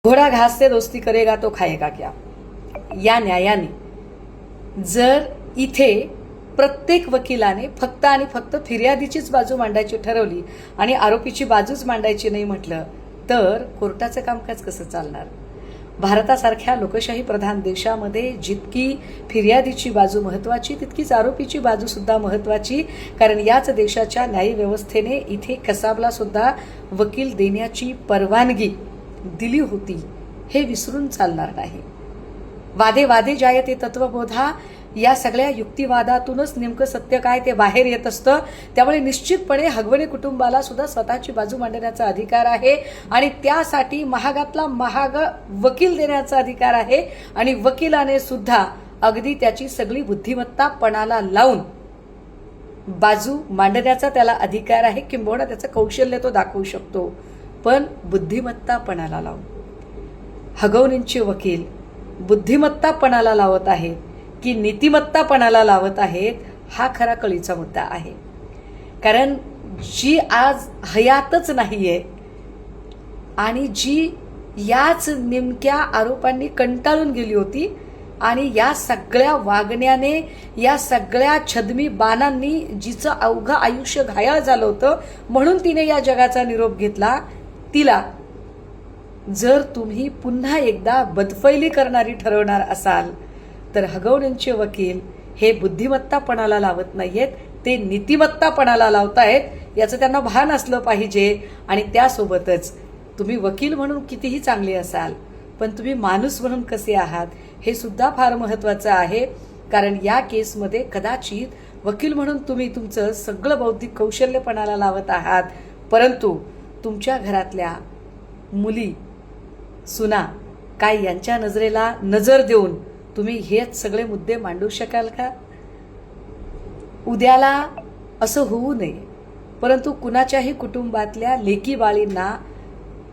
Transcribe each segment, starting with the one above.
घोडा घास से दोस्ती करेगा तो खाएगा क्या, या न्यायाने जर इथे प्रत्येक वकिलाने फक्त आणि फक्त फिर्यादीचीच बाजू मांडायची ठरवली आणि आरोपीची बाजूच मांडायची नाही म्हटलं तर कोर्टाचं कामकाज कसं चालणार? भारतासारख्या लोकशाही प्रधान देशामध्ये जितकी फिर्यादीची बाजू महत्त्वाची तितकीच आरोपीची बाजू सुद्धा महत्त्वाची, कारण याच देशाच्या न्यायव्यवस्थेने इथे कसाबला सुद्धा वकील देण्याची परवानगी दिली होती हे विसरून चालणार नाही. वादे वादे जायते तत्वबोधा या सगळ्या युक्तिवादातूनच नेमकं सत्य काय ते बाहेर येत असतं. त्यामुळे निश्चितपणे हगवणे कुटुंबाला सुद्धा स्वतःची बाजू मांडण्याचा अधिकार आहे आणि त्यासाठी महागातला महाग वकील देण्याचा अधिकार आहे आणि वकिलाने सुद्धा अगदी त्याची सगळी बुद्धिमत्ता पणाला लावून बाजू मांडण्याचा त्याला अधिकार आहे, किंबहुना त्याचं कौशल्य तो दाखवू शकतो. पण बुद्धिमत्ता पणाला लावून हगवणींचे वकील बुद्धिमत्ता पणाला लावत आहेत की नीतिमत्ता पणाला लावत आहेत, हा खरा कळीचा मुद्दा आहे. कारण जी आज हयातच नाहीये आणि जी याच नेमक्या आरोपांनी कंटाळून गेली होती आणि या सगळ्या वागण्याने या सगळ्या छद्मी बाणांनी जिचं अवघं आयुष्य घायाळ झालं होतं म्हणून तिने या जगाचा निरोप घेतला, तिला जर तुम्ही पुन्हा एकदा बदफैली करणारी ठरवणार असाल तर हगवणींचे वकील हे बुद्धिमत्तापणाला लावत नाहीयेत, ते नीतिमत्तापणाला लावतायत. याचं त्यांना भान असलं पाहिजे. आणि त्यासोबतच तुम्ही वकील म्हणून कितीही चांगले असाल पण तुम्ही माणूस म्हणून कसे आहात हे सुद्धा फार महत्त्वाचं आहे. कारण या केसमध्ये कदाचित वकील म्हणून तुम्ही तुमचं सगळं बौद्धिक कौशल्यपणाला लावत आहात, परंतु तुमच्या घरातल्या मुली सुना काय यांच्या नजरेला नजर देऊन तुम्ही हेच सगळे मुद्दे मांडू शकाल का? उद्याला असं होऊ नये, परंतु कुणाच्याही कुटुंबातल्या लेकी बाळींना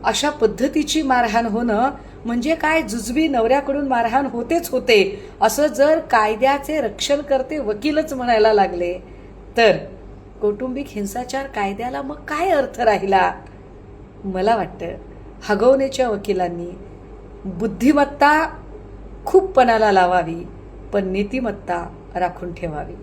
अशा पद्धतीची मारहाण होणं म्हणजे काय, जुजबी नवऱ्याकडून मारहाण होतेच होते असं जर कायद्याचे रक्षण करते वकीलच म्हणायला लागले तर कौटुंबिक हिंसाचार कायद्याला मग काय अर्थ राहिला? मला वाटतं हगवणेच्या वकिलांनी बुद्धिमत्ता खूप पणाला लावावी पण नीतिमत्ता राखून ठेवावी.